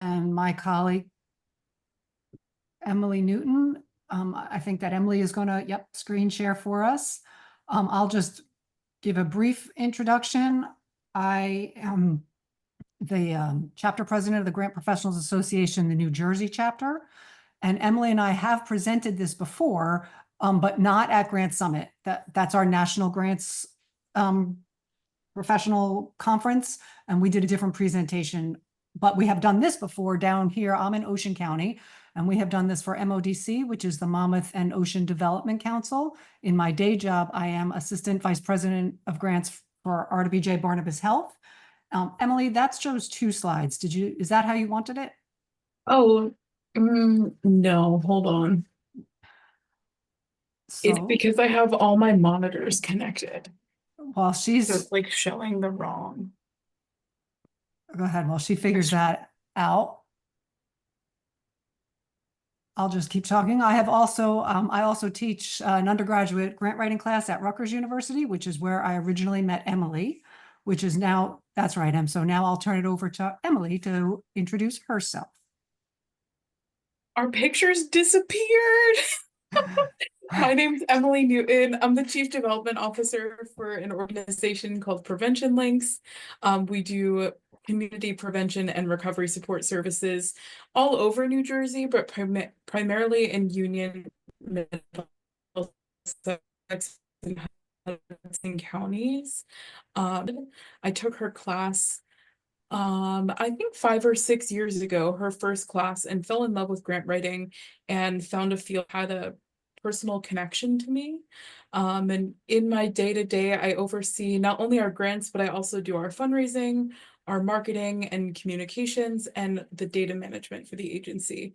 and my colleague, Emily Newton. I think that Emily is going to, screen share for us. I'll just give a brief introduction. I am the chapter president of the Grant Professionals Association, the New Jersey chapter. And Emily and I have presented this before, but not at Grant Summit. That's our national grants professional conference. And we did a different presentation, but we have done this before down here. I'm in Ocean County, and we have done this for MODC, which is the Monmouth and Ocean Development Council. In my day job, I am Assistant Vice President of Grants for RWJ Barnabas Health. Emily, that shows 2 slides. Is that how you wanted it? Oh, no, hold on. It's So because I have all my monitors connected. while So she's, it's like showing the wrong. go ahead, while she figures that out, I'll just keep talking. I also teach an undergraduate grant writing class at Rutgers University, which is where I originally met Emily, which is now, that's right, Em. So now I'll turn it over to Emily to introduce herself. Our pictures disappeared. My name's Emily Newton. I'm the Chief Development Officer for an organization called Prevention Links. We do community prevention and recovery support services all over New Jersey, but primarily in Union, Middlesex, and Hudson counties. I took her class I think 5 or 6 years ago, her first class, and fell in love with grant writing and found a field had a personal connection to me. And in my day-to-day, I oversee not only our grants, but I also do our fundraising, our marketing and communications, and the data management for the agency.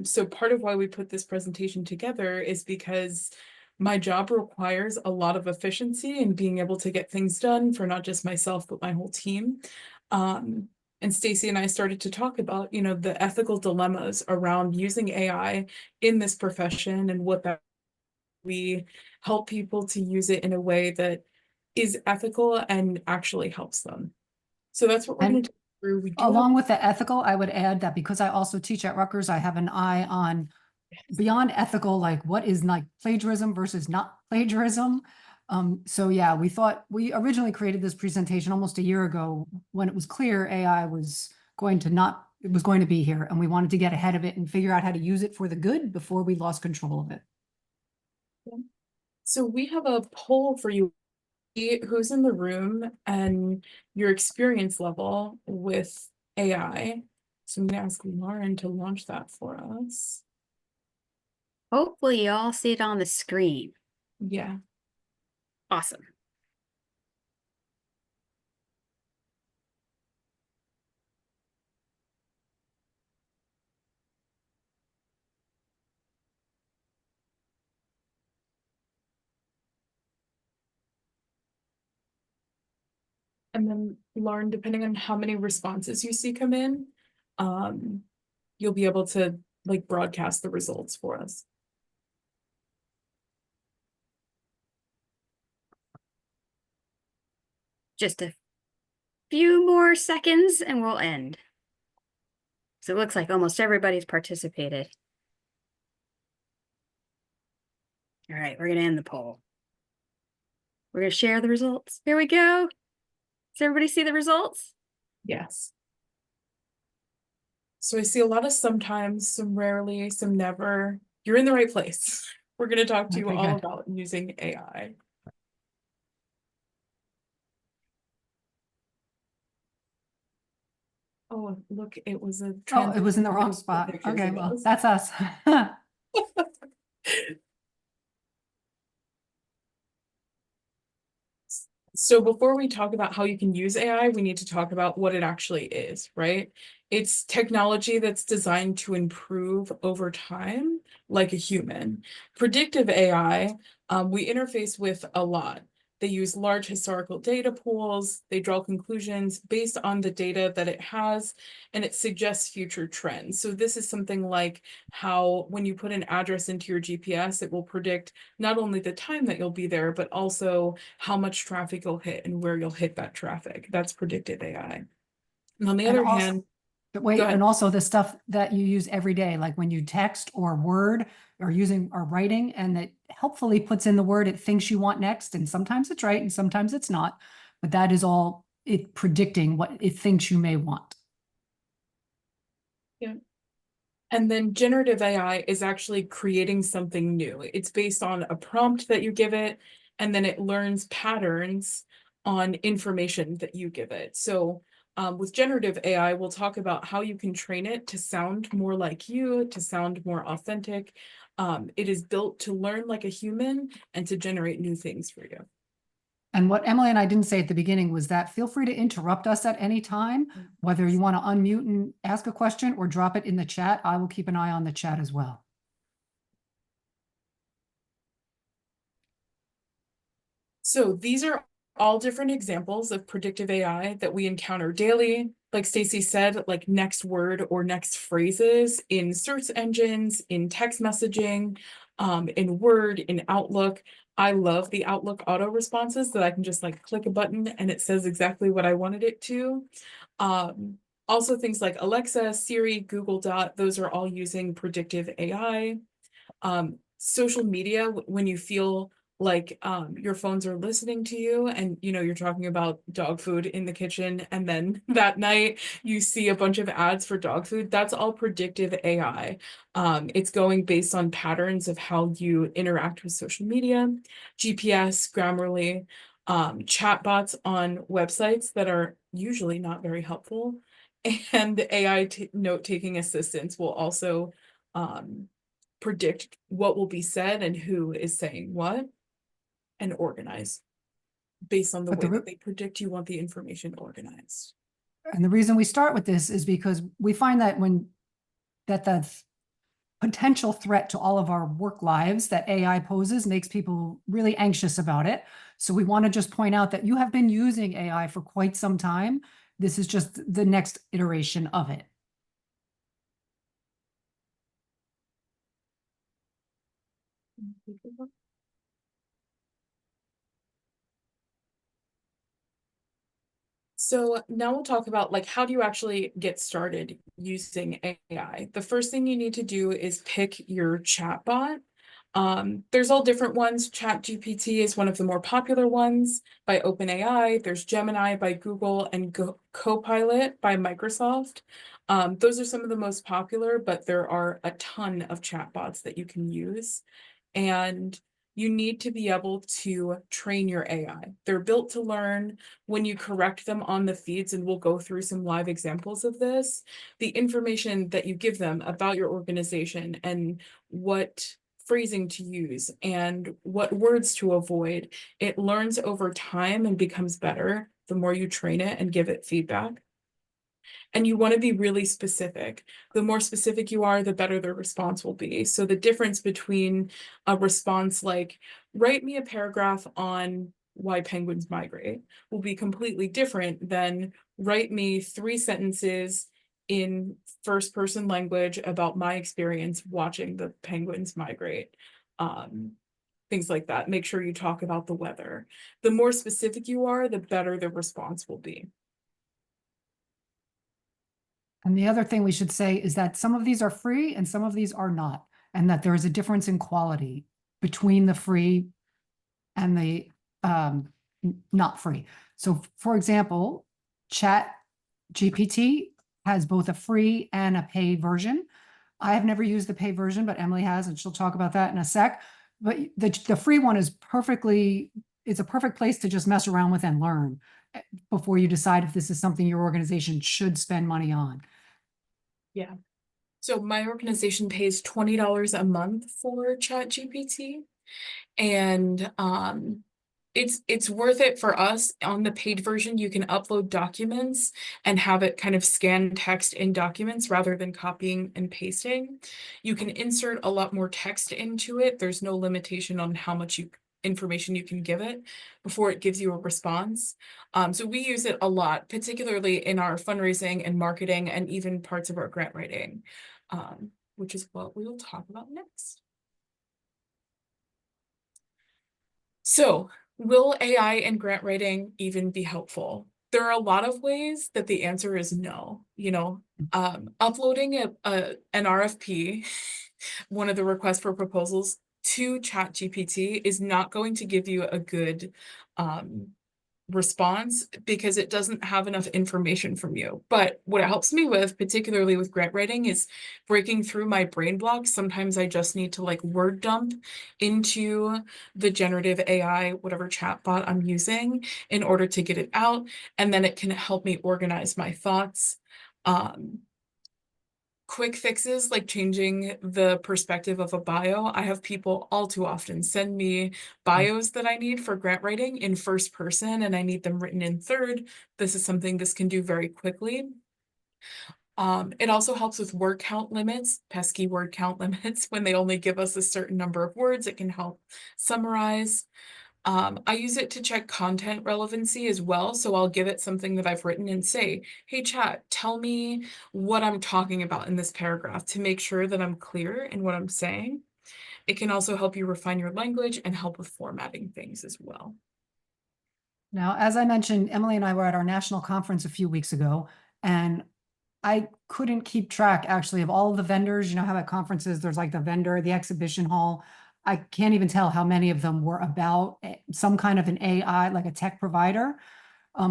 So part of why we put this presentation together is because my job requires a lot of efficiency and being able to get things done for not just myself, but my whole team. And Stacey and I started to talk about, the ethical dilemmas around using AI in this profession and what that we help people to use it in a way that is ethical and actually helps them. So that's what we're going to talk through. We do Along with the ethical, I would add that because I also teach at Rutgers, I have an eye on beyond ethical, like what is like plagiarism versus not plagiarism. So yeah, we originally created this presentation almost a year ago when it was clear AI was going to be here, and we wanted to get ahead of it and figure out how to use it for the good before we lost control of it. So we have a poll for you, who's in the room and your experience level with AI. So I'm going to ask Lauren to launch that for us. Hopefully you all see it on the screen. Yeah. Awesome. And then Lauren, depending on how many responses you see come in, you'll be able to like broadcast the results for us. Just a few more seconds and we'll end. So it looks like almost everybody's participated. All right, we're going to end the poll. We're going to share the results. Here we go. Does everybody see the results? Yes. So I see a lot of sometimes, some rarely, some never. You're in the right place. We're going to talk to you all about using AI. Oh, look, it was a Oh, it was in the wrong spot. Okay, well, that's us. So before we talk about how you can use AI, we need to talk about what it actually is, right? It's technology that's designed to improve over time, like a human. Predictive AI, we interface with a lot. They use large historical data pools, they draw conclusions based on the data that it has, and it suggests future trends. So this is something like how when you put an address into your GPS, it will predict not only the time that you'll be there, but also how much traffic you'll hit and where you'll hit that traffic. That's predictive AI. And on the other hand, But wait, Go ahead. and also the stuff that you use every day, like when you text or word or using or writing, and it helpfully puts in the word it thinks you want next. And sometimes it's right and sometimes it's not. But that is all it predicting what it thinks you may want. Yeah. And then generative AI is actually creating something new. It's based on a prompt that you give it, and then it learns patterns on information that you give it. So with generative AI, we'll talk about how you can train it to sound more like you, to sound more authentic. It is built to learn like a human and to generate new things for you. And what Emily and I didn't say at the beginning was that feel free to interrupt us at any time, whether you want to unmute and ask a question or drop it in the chat. I will keep an eye on the chat as well. So these are all different examples of predictive AI that we encounter daily. Like Stacey said, like next word or next phrases in search engines, in text messaging, in Word, in Outlook. I love the Outlook auto responses that I can just like click a button and it says exactly what I wanted it to. Also things like Alexa, Siri, Google Dot, those are all using predictive AI. Social media, when you feel like your phones are listening to you and you're talking about dog food in the kitchen, and then that night you see a bunch of ads for dog food, that's all predictive AI. It's going based on patterns of how you interact with social media, GPS, Grammarly, chatbots on websites that are usually not very helpful, and the AI note-taking assistants will also predict what will be said and who is saying what, and organize based on the But way that they predict you want the information organized. And the reason we start with this is because we find that the potential threat to all of our work lives that AI poses makes people really anxious about it. So we want to just point out that you have been using AI for quite some time. This is just the next iteration of it. So now we'll talk about like, how do you actually get started using AI? The first thing you need to do is pick your chatbot. There's all different ones. ChatGPT is one of the more popular ones by OpenAI. There's Gemini by Google and Copilot by Microsoft. Those are some of the most popular, but there are a ton of chatbots that you can use. And you need to be able to train your AI. They're built to learn. When you correct them on the feeds, and we'll go through some live examples of this, the information that you give them about your organization and what phrasing to use and what words to avoid, it learns over time and becomes better the more you train it and give it feedback. And you want to be really specific. The more specific you are, the better the response will be. So the difference between a response like, write me a paragraph on why penguins migrate, will be completely different than write me 3 sentences in first person language about my experience watching the penguins migrate. Things like that. Make sure you talk about the weather. The more specific you are, the better the response will be. And the other thing we should say is that some of these are free and some of these are not, and that there is a difference in quality between the free and the not free. So for example, Chat GPT has both a free and a pay version. I have never used the pay version, but Emily has, and she'll talk about that in a sec. But the free one is it's a perfect place to just mess around with and learn before you decide if this is something your organization should spend money on. Yeah. So my organization pays $20 a month for ChatGPT, and it's worth it for us. On the paid version, you can upload documents and have it kind of scan text in documents rather than copying and pasting. You can insert a lot more text into it. There's no limitation on how much information you can give it before it gives you a response. So we use it a lot, particularly in our fundraising and marketing and even parts of our grant writing, which is what we will talk about next. So will AI and grant writing even be helpful? There are a lot of ways that the answer is no, uploading an RFP, one of the requests for proposals, to ChatGPT is not going to give you a good response because it doesn't have enough information from you. But what it helps me with, particularly with grant writing, is breaking through my brain blocks. Sometimes I just need to like word dump into the generative AI, whatever chatbot I'm using, in order to get it out. And then it can help me organize my thoughts. Quick fixes like changing the perspective of a bio. I have people all too often send me bios that I need for grant writing in first person and I need them written in third. This is something this can do very quickly. It also helps with word count limits, pesky word count limits. When they only give us a certain number of words, it can help summarize. I use it to check content relevancy as well. So I'll give it something that I've written and say, hey, chat, tell me what I'm talking about in this paragraph to make sure that I'm clear in what I'm saying. It can also help you refine your language and help with formatting things as well. Now, as I mentioned, Emily and I were at our national conference a few weeks ago, and I couldn't keep track actually of all of the vendors. You know how at conferences, there's like the vendor, the exhibition hall. I can't even tell how many of them were about some kind of an AI, like a tech provider.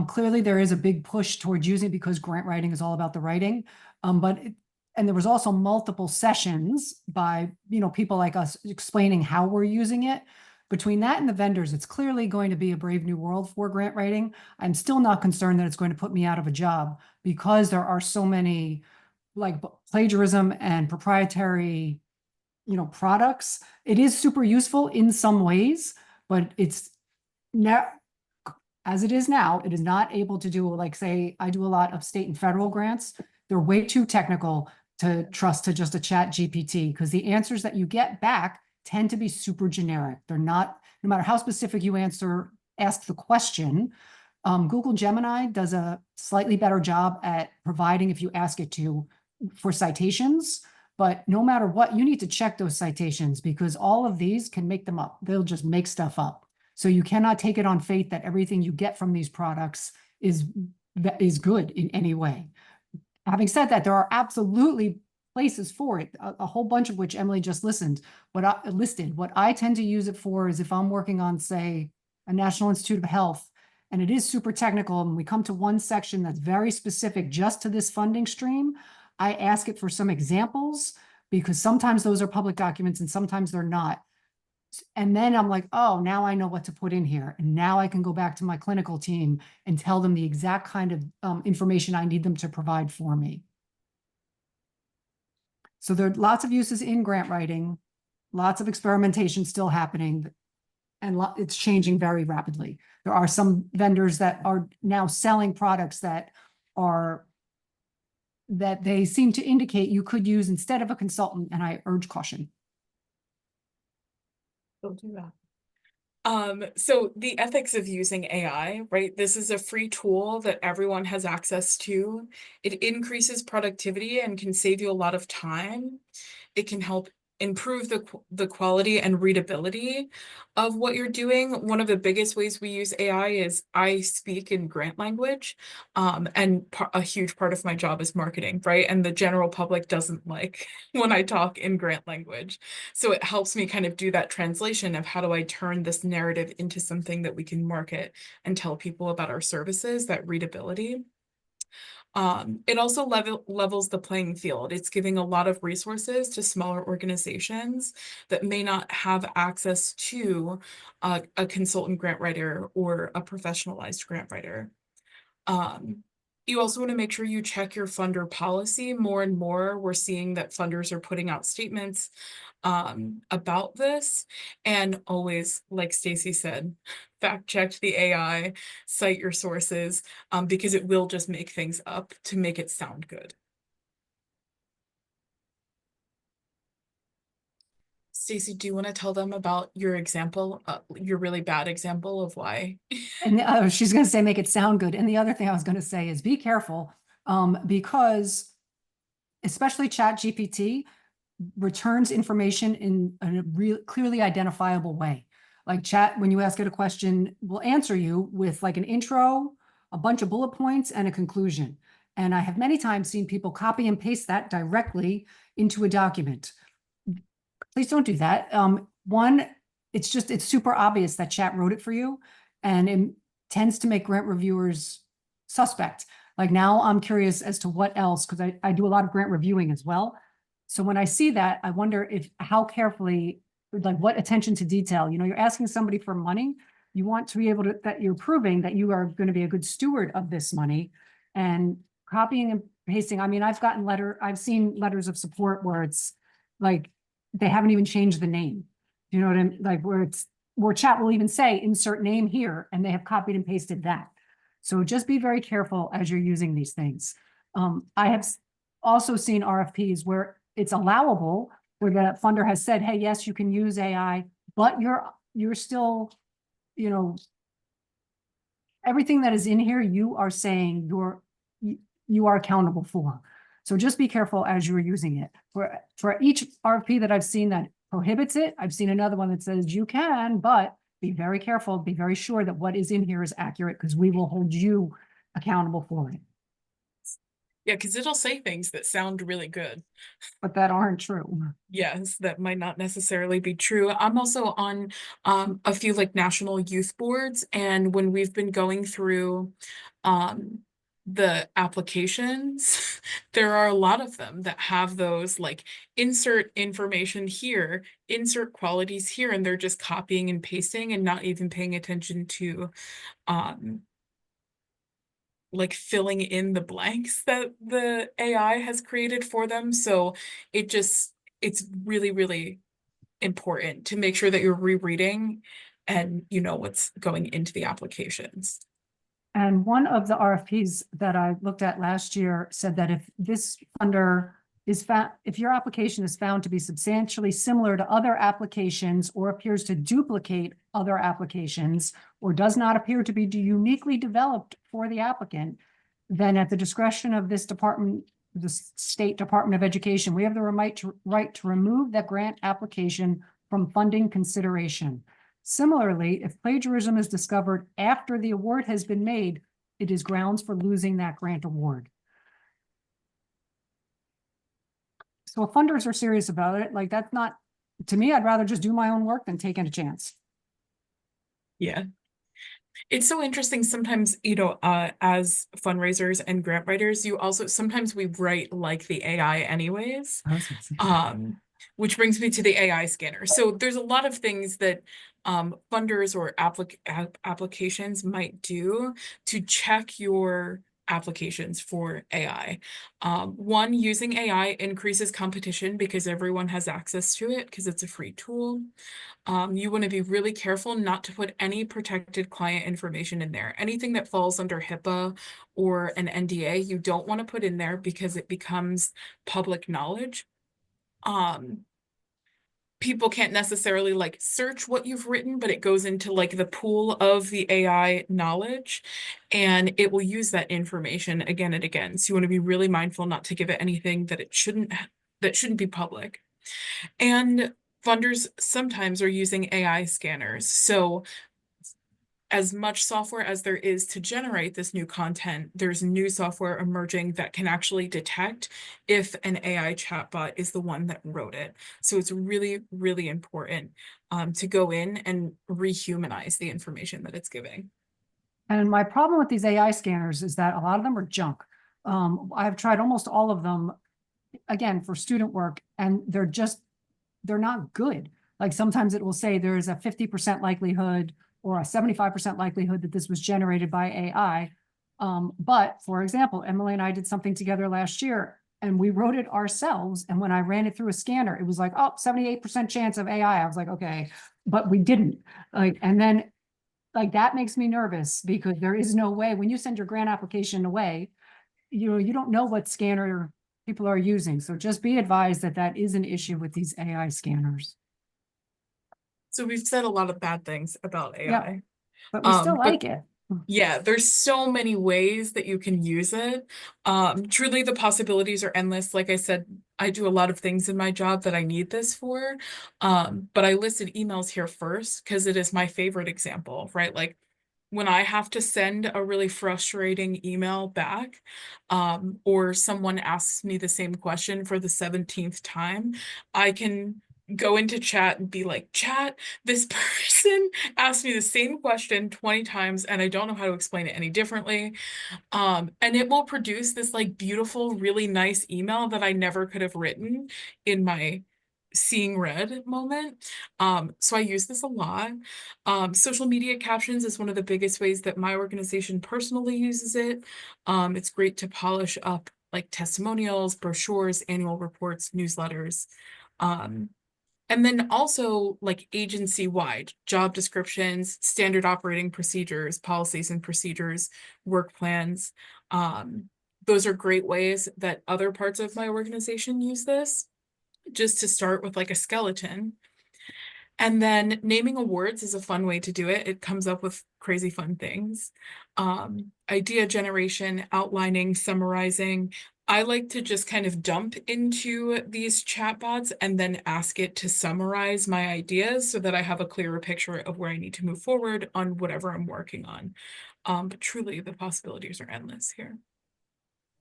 Clearly there is a big push towards using it because grant writing is all about the writing. And there was also multiple sessions by, people like us explaining how we're using it. Between that and the vendors, it's clearly going to be a brave new world for grant writing. I'm still not concerned that it's going to put me out of a job because there are so many like plagiarism and proprietary, products. It is super useful in some ways, but it's now, as it is now, it is not able to do, like, say, I do a lot of state and federal grants. They're way too technical to trust to just a chat GPT because the answers that you get back tend to be super generic. They're not, no matter how specific you ask the question. Google Gemini does a slightly better job at providing, if you ask it to, for citations. But no matter what, you need to check those citations because all of these can make them up. They'll just make stuff up. So you cannot take it on faith that everything you get from these products is good in any way. Having said that, there are absolutely places for it, a whole bunch of which Emily just listed. What I tend to use it for is if I'm working on, say, a National Institute of Health, and it is super technical, and we come to one section that's very specific just to this funding stream, I ask it for some examples because sometimes those are public documents and sometimes they're not. And then I'm like, oh, now I know what to put in here. And now I can go back to my clinical team and tell them the exact kind of information I need them to provide for me. So there are lots of uses in grant writing, lots of experimentation still happening, and it's changing very rapidly. There are some vendors that are now selling products that they seem to indicate you could use instead of a consultant, and I urge caution. Don't do that. So the ethics of using AI, right? This is a free tool that everyone has access to. It increases productivity and can save you a lot of time. It can help improve the quality and readability of what you're doing. One of the biggest ways we use AI is I speak in grant language, and a huge part of my job is marketing, right? And the general public doesn't like when I talk in grant language. So it helps me kind of do that translation of how do I turn this narrative into something that we can market and tell people about our services, that readability. It also levels the playing field. It's giving a lot of resources to smaller organizations that may not have access to a consultant grant writer or a professionalized grant writer. You also want to make sure you check your funder policy. More and more, we're seeing that funders are putting out statements about this, and always, like Stacey said, fact check the AI, cite your sources, because it will just make things up to make it sound good. Stacey, do you want to tell them about your example, your really bad example of why? And she's going to say, make it sound good. And the other thing I was going to say is be careful, because especially ChatGPT returns information in a real clearly identifiable way. Like chat, when you ask it a question, will answer you with like an intro a bunch of bullet points and a conclusion. And I have many times seen people copy and paste that directly into a document. Please don't do that. One, it's super obvious that chat wrote it for you, and it tends to make grant reviewers suspect. Like now I'm curious as to what else, because I do a lot of grant reviewing as well. So when I see that, I wonder how carefully, like what attention to detail, you're asking somebody for money. You want to be able to, that you're proving that you are going to be a good steward of this money, and copying and pasting. I mean, I've seen letters of support where it's like, they haven't even changed the name. You know what I mean? Like where chat will even say insert name here, and they have copied and pasted that. So just be very careful as you're using these things. I have also seen RFPs where it's allowable, where the funder has said, hey, yes, you can use AI, but you're still, everything that is in here, you are saying you are accountable for. So just be careful as you're using it. For each RFP that I've seen that prohibits it, I've seen another one that says you can, but be very careful, be very sure that what is in here is accurate, because we will hold you accountable for it. Yeah, because it'll say things that sound really good, but that aren't true. Yes, that might not necessarily be true. I'm also on a few like national youth boards, and when we've been going through the applications, there are a lot of them that have those like insert information here, insert qualities here, and they're just copying and pasting and not even paying attention to like filling in the blanks that the AI has created for them. So it's really, really important to make sure that you're rereading and you know what's going into the applications. And one of the RFPs that I looked at last year said that if this funder is found, if your application is found to be substantially similar to other applications or appears to duplicate other applications or does not appear to be uniquely developed for the applicant, then at the discretion of this department, the State Department of Education, we have the right to remove that grant application from funding consideration. Similarly, if plagiarism is discovered after the award has been made, it is grounds for losing that grant award. So if funders are serious about it, like that's not, to me, I'd rather just do my own work than taking a chance. Yeah. It's so interesting sometimes, as fundraisers and grant writers, sometimes we write like the AI anyways. Which brings me to the AI scanner. So there's a lot of things that funders or applications might do to check your applications for AI. One, using AI increases competition because everyone has access to it because it's a free tool. You want to be really careful not to put any protected client information in there. Anything that falls under HIPAA or an NDA, you don't want to put in there because it becomes public knowledge. People can't necessarily like search what you've written, but it goes into like the pool of the AI knowledge, and it will use that information again and again. So you want to be really mindful not to give it anything that shouldn't be public. And funders sometimes are using AI scanners. So as much software as there is to generate this new content, there's new software emerging that can actually detect if an AI chatbot is the one that wrote it. So it's really, really important to go in and rehumanize the information that it's giving. And my problem with these AI scanners is that a lot of them are junk. I've tried almost all of them, again, for student work, and they're not good. Like sometimes it will say there is a 50% likelihood or a 75% likelihood that this was generated by AI. But for example, Emily and I did something together last year and we wrote it ourselves. And when I ran it through a scanner, it was like, oh, 78% chance of AI. I was like, okay, but we didn't. And then that makes me nervous because there is no way when you send your grant application away, you don't know what scanner people are using. So just be advised that that is an issue with these AI scanners. So we've said a lot of bad things about AI. Yeah, but we still like it. Yeah, there's so many ways that you can use it. Truly the possibilities are endless. Like I said, I do a lot of things in my job that I need this for. But I listed emails here first because it is my favorite example, right? Like when I have to send a really frustrating email back, or someone asks me the same question for the 17th time, I can go into chat and be like, chat, this person asked me the same question 20 times and I don't know how to explain it any differently. And it will produce this like beautiful, really nice email that I never could have written in my seeing red moment. So I use this a lot. Social media captions is one of the biggest ways that my organization personally uses it. It's great to polish up like testimonials, brochures, annual reports, newsletters. And then also like agency-wide job descriptions, standard operating procedures, policies and procedures, work plans. Those are great ways that other parts of my organization use this, just to start with like a skeleton. And then naming awards is a fun way to do it. It comes up with crazy fun things. Idea generation, outlining, summarizing. I like to just kind of dump into these chatbots and then ask it to summarize my ideas so that I have a clearer picture of where I need to move forward on whatever I'm working on. But truly, the possibilities are endless here.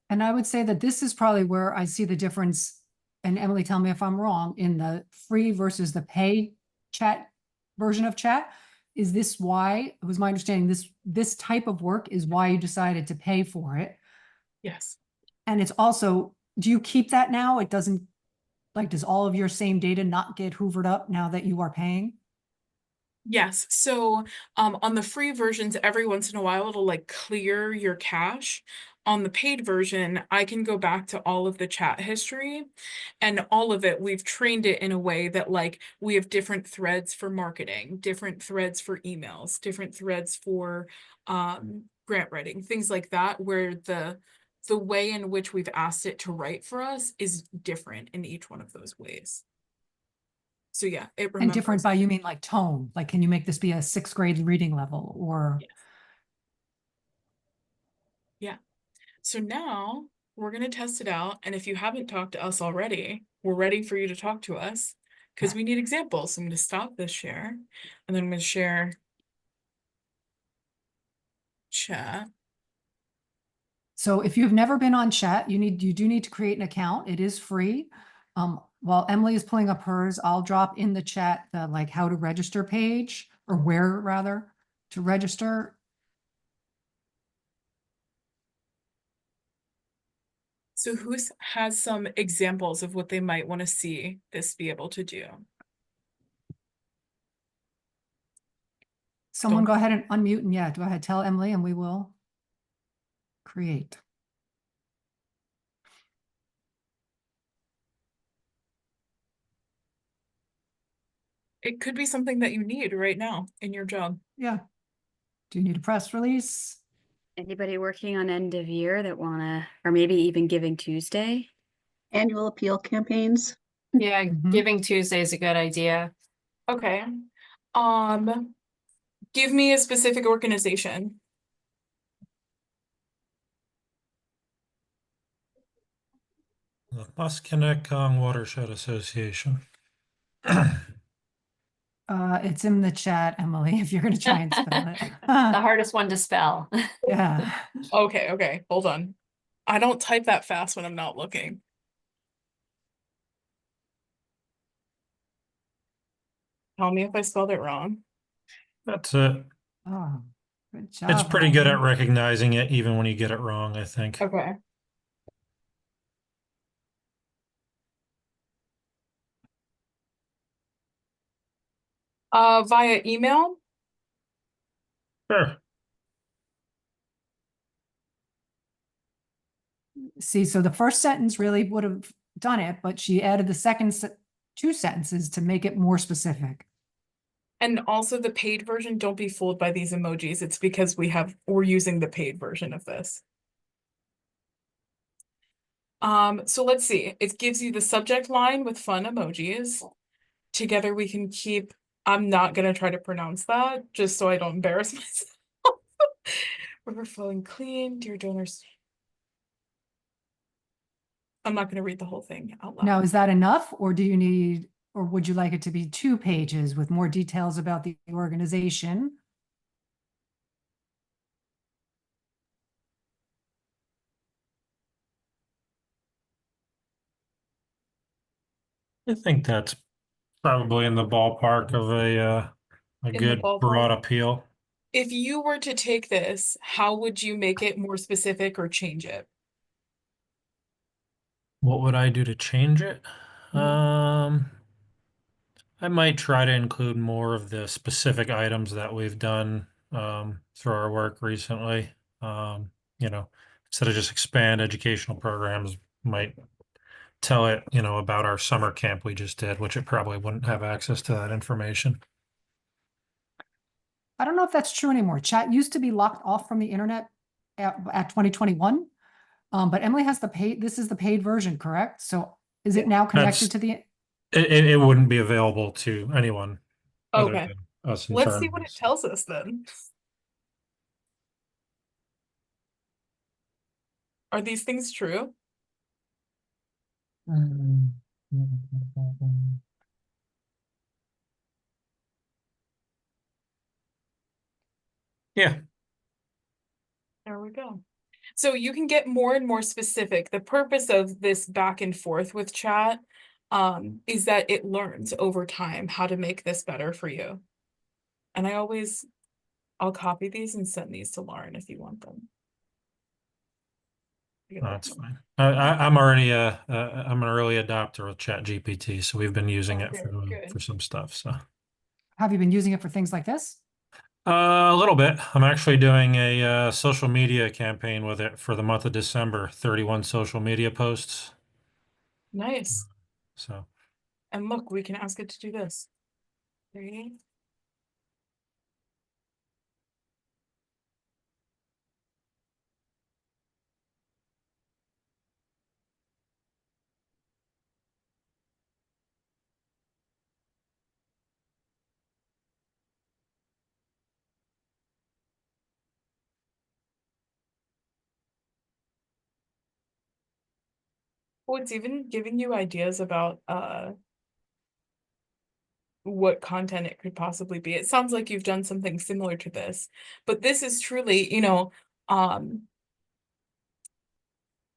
And I would say that this is probably where I see the difference, and Emily, tell me if I'm wrong, in the free versus the pay chat version of chat. Is this why, it was my understanding, this type of work is why you decided to pay for it? Yes. And it's also, do you keep that now? It doesn't, like, does all of your same data not get hoovered up now that you are paying? Yes, so on the free versions, every once in a while it'll like clear your cache. On the paid version, I can go back to all of the chat history, and all of it, we've trained it in a way that like we have different threads for marketing, different threads for emails, different threads for grant writing, things like that, where the way in which we've asked it to write for us is different in each one of those ways. So yeah, it And different remembers. by, you mean like tone? Like, can you make this be a sixth grade reading level or? Yes. Yeah. So now we're going to test it out. And if you haven't talked to us already, we're ready for you to talk to us because we need examples. So I'm going to stop this share and then I'm going to share chat. So if you've never been on chat, you do need to create an account. It is free. While Emily is pulling up hers, I'll drop in the chat the like how to register page, or where rather to register. So who has some examples of what they might want to see this be able to do? Someone Don't- go ahead and unmute, and yeah, go ahead, tell Emily and we will create. It could be something that you need right now in your job. Yeah. Do you need a press release? Anybody working on end of year that wanna, or maybe even Giving Tuesday? Annual appeal campaigns. Yeah, Mhm. Giving Tuesday is a good idea. Okay. Give me a specific organization. The Muskinec Watershed Association. It's in the chat, Emily, if you're gonna try and spell it. The hardest one to spell. Yeah. Okay, hold on. I don't type that fast when I'm not looking. Tell me if I spelled it wrong. That's it. Oh, good job. It's pretty good at Emily. recognizing it even when you get it wrong, I think. Okay. Via email. Sure. See, so the first sentence really would have done it, but she added the second two sentences to make it more specific. And also the paid version, don't be fooled by these emojis. It's because we're using the paid version of this. So let's see. It gives you the subject line with fun emojis. Together we can keep, I'm not gonna try to pronounce that just so I don't embarrass myself. River flowing clean, dear donors. I'm not gonna read the whole thing out loud. Now, is that enough, or do you need, or would you like it to be 2 pages with more details about the organization? I think that's probably in the ballpark of a In the good broad ballpark. appeal. If you were to take this, how would you make it more specific or change it? What would I do to change it? Mhm. I might try to include more of the specific items that we've done through our work recently. Um, you know, instead of just expand educational programs, might tell it, about our summer camp we just did, which it probably wouldn't have access to that information. I don't know if that's true anymore. Chat used to be locked off from the internet at 2021. But Emily has the paid, this is the paid version, correct? So is it Yeah. now That's connected to the, it wouldn't be available to anyone other Okay. than us Let's see what internally. it tells us then. Are these things true? Yeah, There we go. So you can get more and more specific. The purpose of this back and forth with chat is that it learns over time how to make this better for you. And I'll copy these and send these to Lauren if you want them. that's fine. I'm already I'm an early adopter of ChatGPT, so we've been using it Okay, for good. some stuff. So have you been using it for things like this? a little bit. I'm actually doing a social media campaign with it for the month of December. 31 social media posts. Nice. So And look, we can ask it to do this. 3. Oh, it's even giving you ideas about what content it could possibly be. It sounds like you've done something similar to this, but this is truly,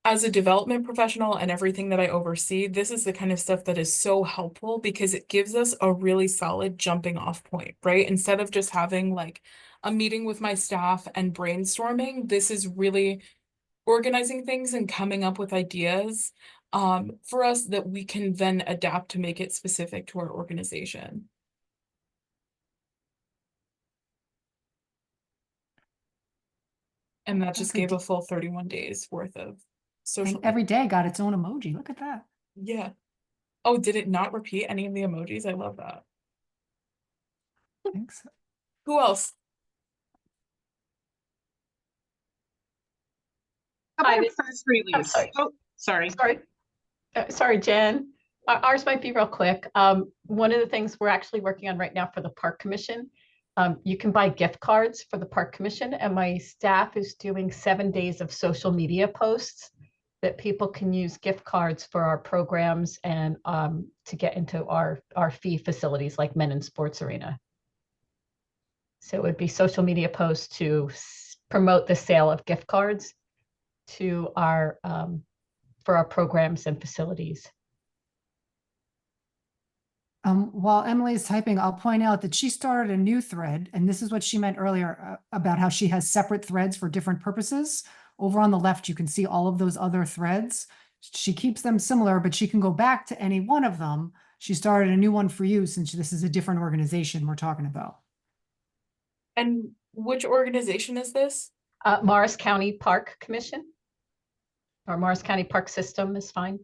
as a development professional and everything that I oversee, this is the kind of stuff that is so helpful because it gives us a really solid jumping off point, right? Instead of just having like a meeting with my staff and brainstorming, this is really organizing things and coming up with ideas for us that we can then adapt to make it specific to our organization. And that just Every gave a d- full 31 days worth of social And every media. day got its own emoji. Look at that. Yeah. Oh, did it not repeat any of the emojis? I love that. Thanks. Who else? How Hi, about a this- press I'm release? sorry. Oh, sorry. Sorry, Jen. Ours might be real quick. One of the things we're actually working on right now for the Park Commission, you can buy gift cards for the Park Commission, and my staff is doing 7 days of social media posts that people can use gift cards for our programs and to get into our fee facilities like Men in Sports Arena. So it would be social media posts to promote the sale of gift cards to our for our programs and facilities. While Emily is typing, I'll point out that she started a new thread, and this is what she meant earlier about how she has separate threads for different purposes. Over on the left, you can see all of those other threads. She keeps them similar, but she can go back to any one of them. She started a new one for you since this is a different organization we're talking about. And which organization is this? Morris County Park Commission or Morris County Park System is fine.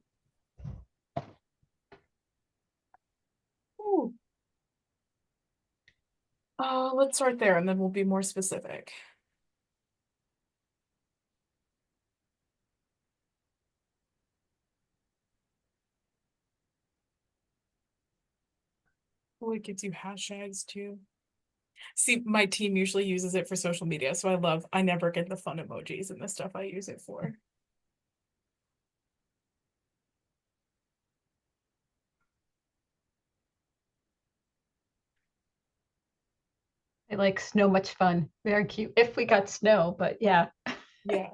Ooh. Let's start there and then we'll be more specific. Oh, it gives you hashtags too. See, my team usually uses it for social media, so I never get the fun emojis and the stuff I use it for. I like snow much fun. Very cute. If we got snow, but yeah. Yeah.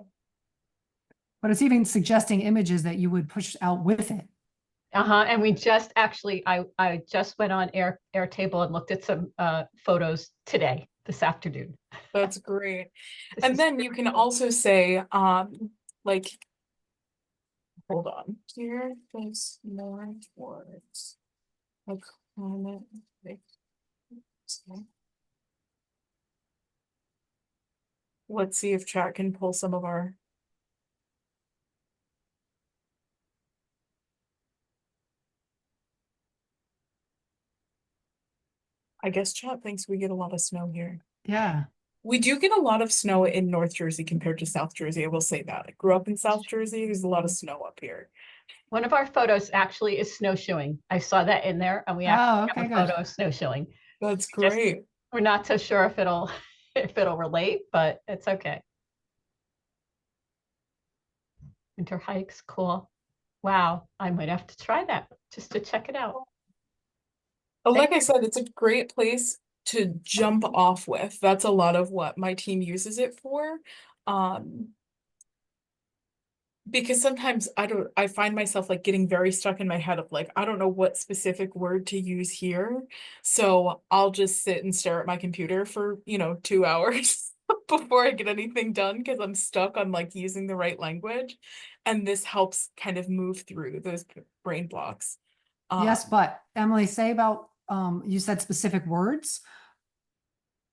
But it's even suggesting images that you would push out with it. And we just actually, I just went on Airtable and looked at some photos today, this afternoon. That's great. This And is then really you can cool. also say, like, hold on, here goes more towards a comment. Let's see if chat can pull some of our. I guess chat thinks we get a lot of snow here. Yeah. We do get a lot of snow in North Jersey compared to South Jersey. I will say that. I grew up in South Jersey. There's a lot of snow up here. One of our photos actually is snowshoeing. I saw that in there, and we actually Oh, have okay, a good. photo of snowshoeing. That's Just- great. We're not so sure if it'll if it'll relate, but it's okay. Winter hikes, cool. Wow, I might have to try that just to check it out. Like I said, it's a great place to jump off with. That's a lot of what my team uses it for. Because sometimes I find myself like getting very stuck in my head of like, I don't know what specific word to use here. So I'll just sit and stare at my computer for, 2 hours before I get anything done because I'm stuck on like using the right language. And this helps kind of move through those brain blocks. Yes, but Emily, say about, you said specific words.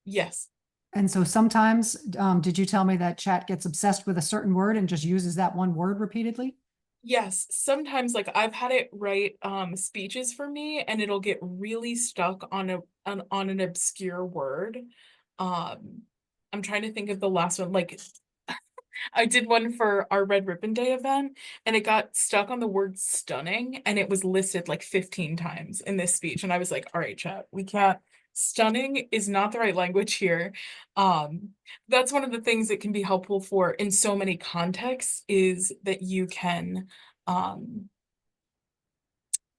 Yes. And so sometimes, did you tell me that chat gets obsessed with a certain word and just uses that one word repeatedly? Yes, sometimes like I've had it write speeches for me and it'll get really stuck on an obscure word. I'm trying to think of the last one. Like I did one for our Red Ribbon Day event and it got stuck on the word stunning and it was listed like 15 times in this speech. And I was like, all right, chat, we can't, stunning is not the right language here. That's one of the things that can be helpful for in so many contexts is that you can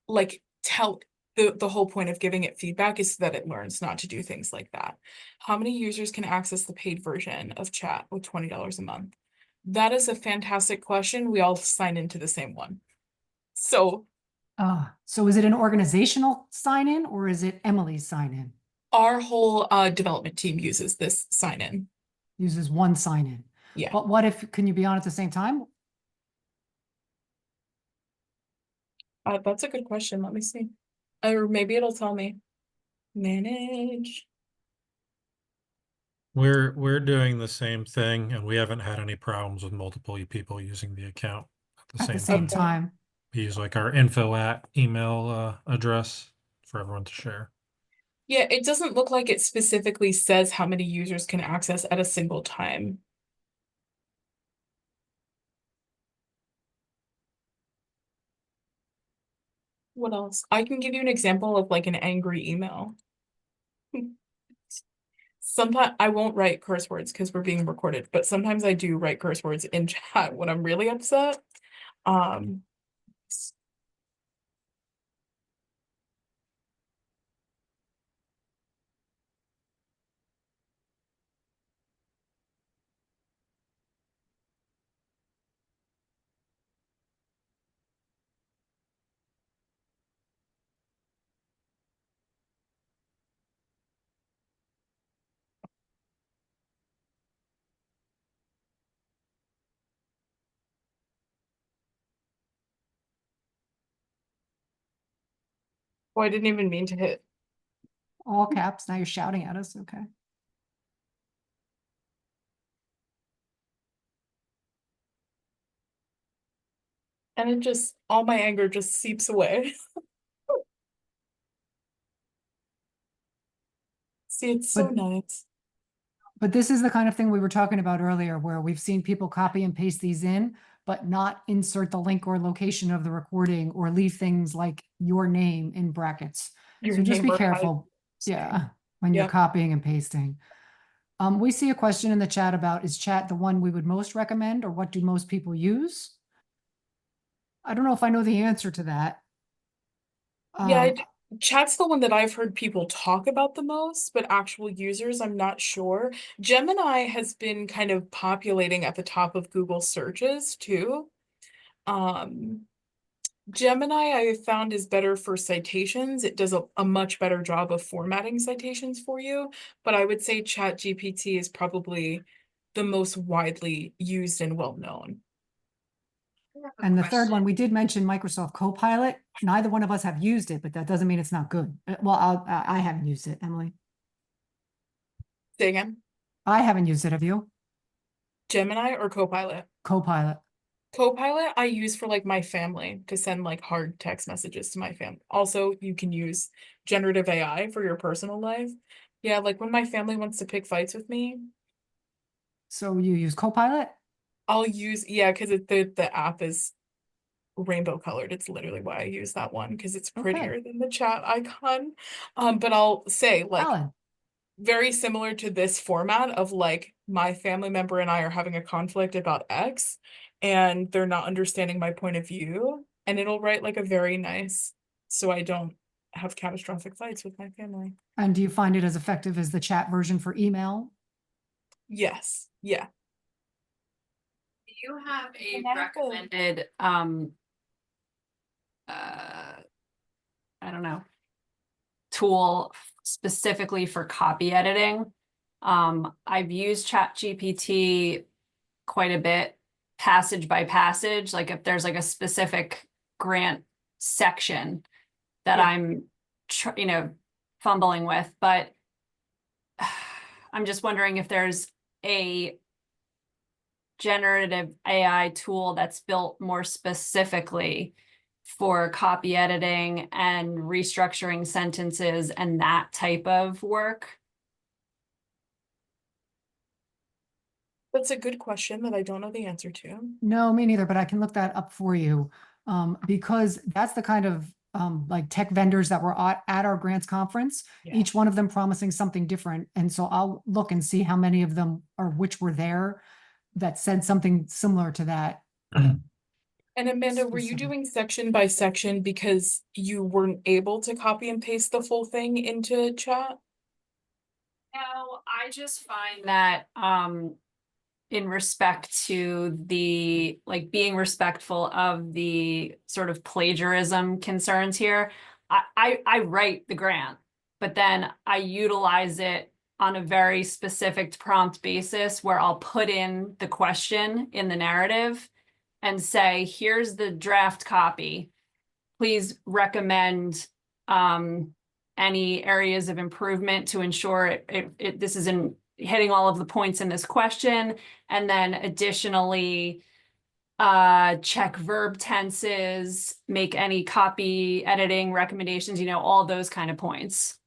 like tell the whole point of giving it feedback is so that it learns not to do things like that. How many users can access the paid version of chat with $20 a month? That is a fantastic question. We all sign into the same one. So So is it an organizational sign-in or is it Emily's sign-in? our whole development team uses this sign-in. Uses one sign-in. Yeah. But what if, can you be on at the same time? That's a good question. Let me see. Or maybe it'll tell me. Manage. We're doing the same thing and we haven't had any problems with multiple people using the account At the same same Okay. time? We use like our info@ email address for everyone to share. Yeah, it doesn't look like it specifically says how many users can access at a single time. What else? I can give you an example of like an angry email. Sometimes I won't write curse words because we're being recorded, but sometimes I do write curse words in chat when I'm really upset. Oh, I didn't even mean to hit. All caps, now you're shouting at us, okay. And it just, all my anger just seeps away. See, it's so But- nice. But this is the kind of thing we were talking about earlier, where we've seen people copy and paste these in, but not insert the link or location of the recording or leave things like your name in brackets. Your So just be neighbor has- careful, yeah, when you're Yep. copying and pasting. We see a question in the chat about, is chat the one we would most recommend, or what do most people use? I don't know if I know the answer to that. Yeah, Um, chat's the one that I've heard people talk about the most, but actual users, I'm not sure. Gemini has been kind of populating at the top of Google searches too. Gemini I found is better for citations. It does a much better job of formatting citations for you, but I would say ChatGPT is probably the most widely used and well-known. And the third one, we did mention Microsoft Copilot. Neither one of us have used it, but that doesn't mean it's not good. Well, I haven't used it, Emily. Say again, I haven't used it. Have you? Gemini or Copilot? Copilot. Copilot I use for like my family to send like hard text messages to my family. Also, you can use generative AI for your personal life. Yeah, like when my family wants to pick fights with me, So you use Copilot? I'll use, yeah, because the app is rainbow colored. It's literally why I use that one, because it's prettier than the chat icon. But I'll say like Valid. very similar to this format of like my family member and I are having a conflict about X and they're not understanding my point of view, and it'll write like a very nice, so I don't have catastrophic fights with my family. And do you find it as effective as the chat version for email? Yes, yeah. Do you have a And that's recommended, I don't know, tool specifically for copy editing? I've used ChatGPT quite a bit, passage by passage, like if there's like a specific grant section that Yeah. I'm, fumbling with, but I'm just wondering if there's a generative AI tool that's built more specifically for copy editing and restructuring sentences and that type of work. That's a good question that I don't know the answer to. No, me neither, but I can look that up for you. Because that's the kind of like tech vendors that were at our grants conference, Yeah. each one of them promising something different. And so I'll look and see how many of them or which were there that said something similar to that. And Amanda, were you Specific. doing section by section because you weren't able to copy and paste the full thing into chat? No, I just find that in respect to the like being respectful of the sort of plagiarism concerns here, I write the grant, but then I utilize it on a very specific prompt basis where I'll put in the question in the narrative and say, here's the draft copy. Please recommend any areas of improvement to ensure this is in hitting all of the points in this question. And then additionally, check verb tenses, make any copy editing recommendations, all those kind of points.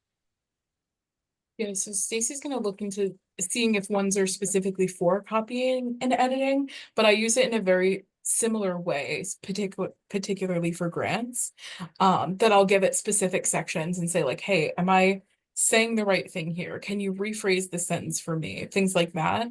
Yeah, so Stacey's gonna look into seeing if ones are specifically for copying and editing, but I use it in a very similar way, particularly for grants, that I'll give it specific sections and say like, hey, am I saying the right thing here? Can you rephrase the sentence for me? Things like that.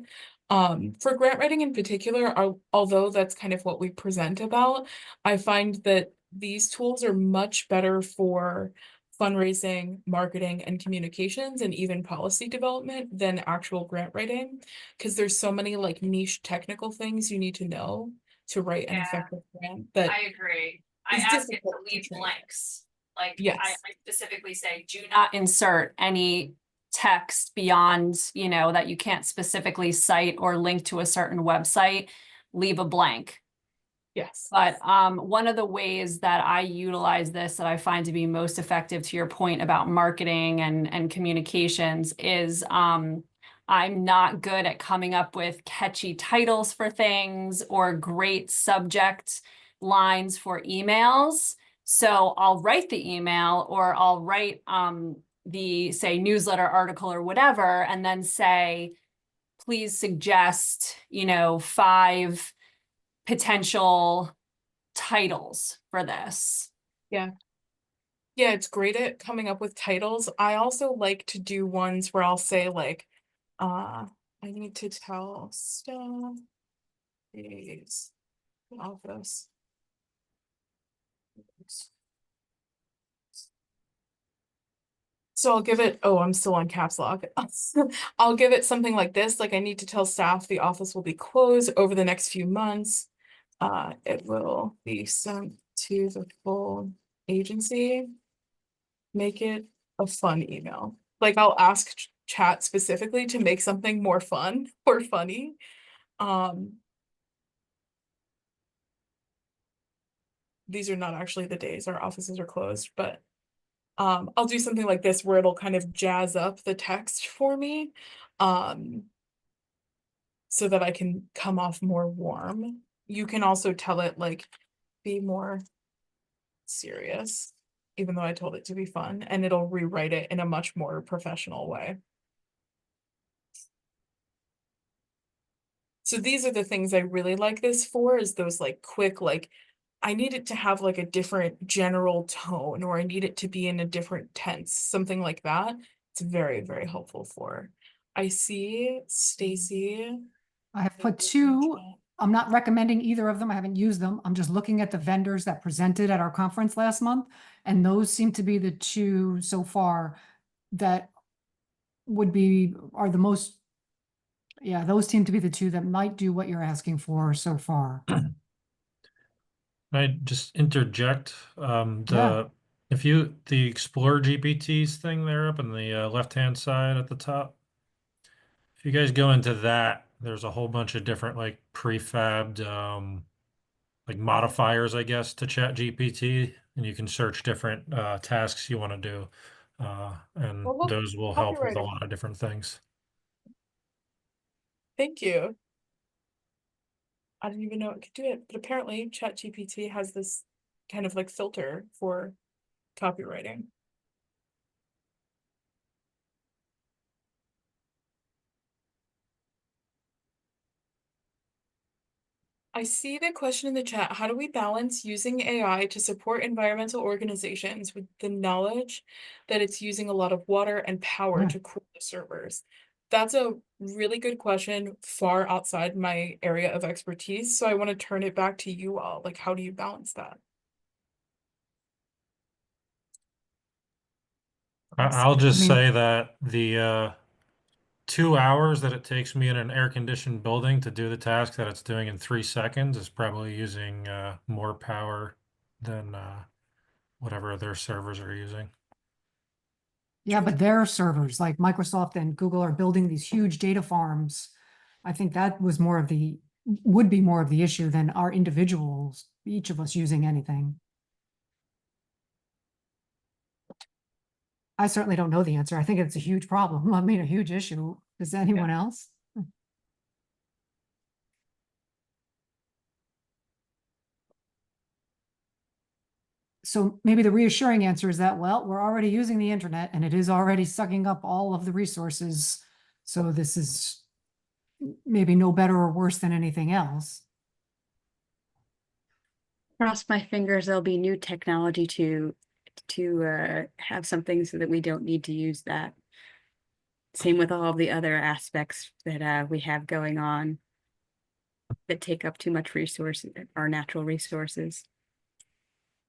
For grant writing in particular, although that's kind of what we present about, I find that these tools are much better for fundraising, marketing, and communications, and even policy development than actual grant writing, because there's so many like niche technical things you need to know to write an Yeah. effective grant that I agree. I it's ask it to difficult to leave train. blanks. Like Yes. I specifically say, do not insert any text beyond, that you can't specifically cite or link to a certain website. Leave a blank. Yes. But one of the ways that I utilize this that I find to be most effective, to your point about marketing and communications, is I'm not good at coming up with catchy titles for things or great subject lines for emails. So I'll write the email or I'll write the, say, newsletter article or whatever, and then say, please suggest, 5 potential titles for this. Yeah, it's great at coming up with titles. I also like to do ones where I'll say like, I need to tell staff is office. So I'll give it, oh, I'm still on caps lock. I'll give it something like this, like I need to tell staff the office will be closed over the next few months. It will be sent to the full agency, make it a fun email. Like I'll ask chat specifically to make something more fun or funny. These are not actually the days our offices are closed, but I'll do something like this where it'll kind of jazz up the text for me. So that I can come off more warm. You can also tell it like, be more serious, even though I told it to be fun, and it'll rewrite it in a much more professional way. So these are the things I really like this for, is those like quick, like, I need it to have like a different general tone, or I need it to be in a different tense, something like that. It's very, very helpful for. I see Stacey. I have put two. I'm not recommending either of them. I haven't used them. I'm just looking at the vendors that presented at our conference last month. And those seem to be the two so far that are the most, yeah, those seem to be the two that might do what you're asking for so far. I just interject, Yeah. the Explore GPTs thing there up in the left-hand side at the top. If you guys go into that, there's a whole bunch of different like prefabbed like modifiers, I guess, to Chat GPT, and you can search different tasks you want to do. And Well, look, those will help with a copywriting. lot of different things. Thank you. I didn't even know it could do it, but apparently ChatGPT has this kind of like filter for copywriting. I see the question in the chat. How do we balance using AI to support environmental organizations with the knowledge that it's using a lot of water and power Yeah. to cool the servers? That's a really good question, far outside my area of expertise. So I want to turn it back to you all. Like, how do you balance that? I'll just mean- say that the 2 hours that it takes me in an air-conditioned building to do the task that it's doing in 3 seconds is probably using more power than whatever their servers are using. Yeah, but their servers, like Microsoft and Google, are building these huge data farms. I think that was would be more of the issue than our individuals, each of us using anything. I certainly don't know the answer. I think it's a huge problem. I mean, a huge issue. Does anyone else? So maybe the reassuring answer is that, well, we're already using the internet and it is already sucking up all of the resources. So this is maybe no better or worse than anything else. Cross my fingers, there'll be new technology to have something so that we don't need to use that. Same with all of the other aspects that we have going on that take up too much resources, our natural resources.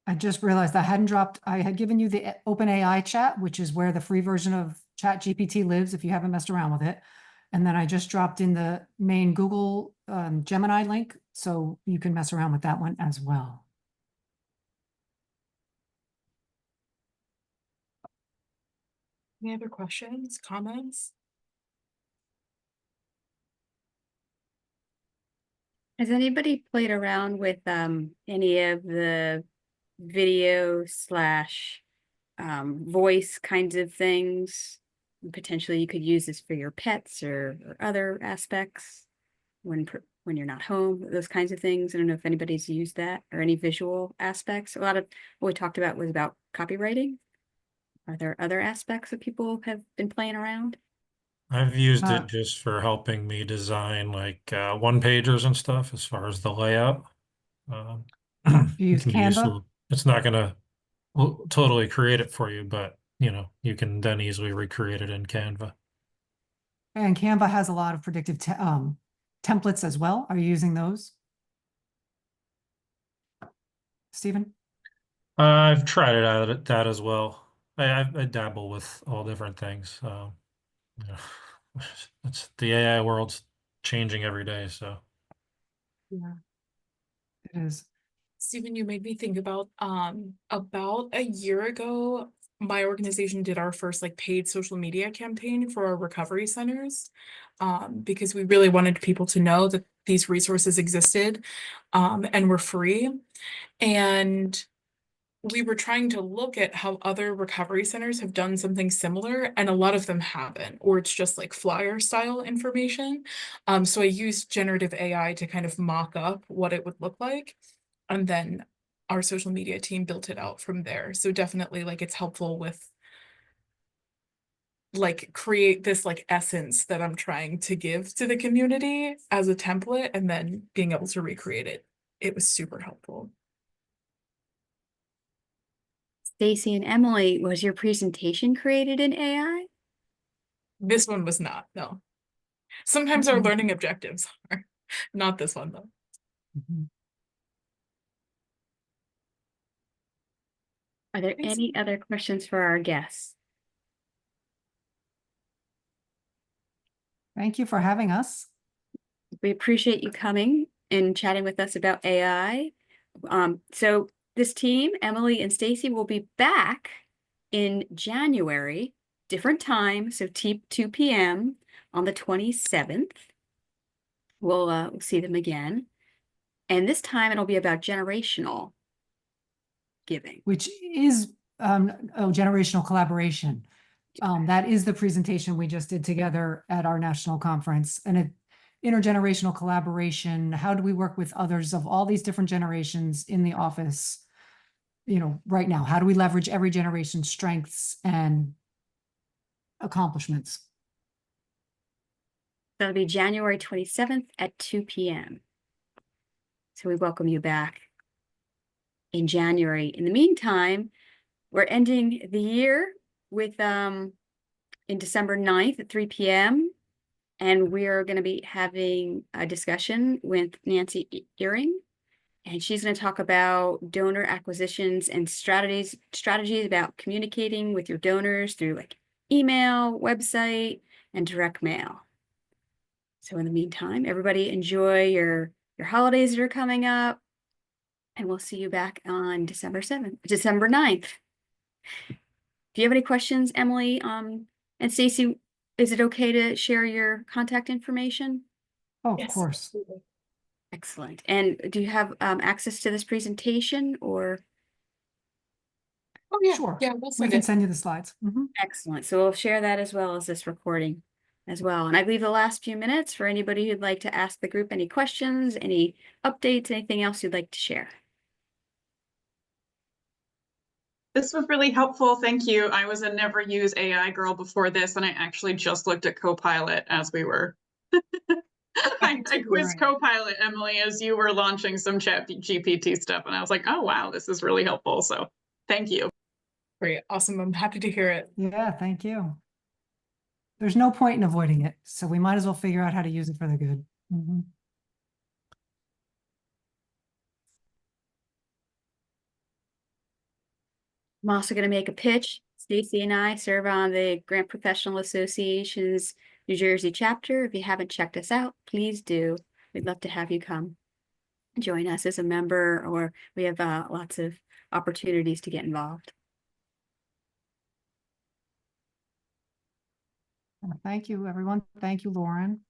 I just realized I had given you the OpenAI chat, which is where the free version of ChatGPT lives if you haven't messed around with it. And then I just dropped in the main Google Gemini link, so you can mess around with that one as well. Any other questions, comments? Has anybody played around with any of the video slash voice kinds of things? Potentially you could use this for your pets or other aspects when you're not home, those kinds of things. I don't know if anybody's used that or any visual aspects. A lot of what we talked about was about copywriting. Are there other aspects that people have been playing around? I've used Uh, it just for helping me design like one-pagers and stuff as far as the layout. Um, you it use can be Canva? useful. It's not going to totally create it for you, but you can then easily recreate it in Canva. And Canva has a lot of predictive templates as well. Are you using those? Stephen? I've tried it out at that as well. I dabble with all different things. You know, it's the AI world's changing every day, so. Yeah, it is. Stephen, you made me think about a year ago, my organization did our first like paid social media campaign for our recovery centers. Because we really wanted people to know that these resources existed and were free. And we were trying to look at how other recovery centers have done something similar, and a lot of them haven't, or it's just like flyer style information. So I used generative AI to kind of mock up what it would look like. And then our social media team built it out from there. So definitely like it's helpful with like create this like essence that I'm trying to give to the community as a template and then being able to recreate it. It was super helpful. Stacey and Emily, was your presentation created in AI? This one was not, no. Sometimes our Mhm. learning objectives are, not this one though. Mhm. Are there Thanks. any other questions for our guests? Thank you for having us. We appreciate you coming and chatting with us about AI. So this team, Emily and Stacey, will be back in January, different time, so 2 p.m. on the 27th. We'll see them again. And this time it'll be about generational giving. Which is generational collaboration. That is the presentation we just did together at our national conference. And intergenerational collaboration, how do we work with others of all these different generations in the office, right now? How do we leverage every generation's strengths and accomplishments? That'll be January 27th at 2 p.m. So we welcome you back in January. In the meantime, we're ending the year with in December 9th at 3 p.m. And we're going to be having a discussion with Nancy Earing. And she's going to talk about donor acquisitions and strategies about communicating with your donors through like email, website, and direct mail. So in the meantime, everybody enjoy your holidays that are coming up. And we'll see you back on December 9th. Do you have any questions, Emily? And Stacey, is it okay to share your contact information? Oh, of Yes, course. absolutely. Excellent. And do you have access to this presentation or? Oh yeah, Sure. yeah, we'll We send can it. send you the slides. Mhm. Excellent. So we'll share that as well as this recording as well. And I leave the last few minutes for anybody who'd like to ask the group any questions, any updates, anything else you'd like to share. This was really helpful. Thank you. I was a never use AI girl before this, and I actually just looked at Copilot as we were. I quizzed Copilot, Emily, as you were launching some chat GPT stuff, and I was like, oh, wow, this is really helpful. So thank you. Great, awesome. I'm happy to hear it. Yeah, thank you. There's no point in avoiding it, so we might as well figure out how to use it for the good. Mhm. I'm also going to make a pitch. Stacey and I serve on the Grant Professional Association's New Jersey chapter. If you haven't checked us out, please do. We'd love to have you come join us as a member, or we have lots of opportunities to get involved. Thank you, everyone. Thank you, Lauren.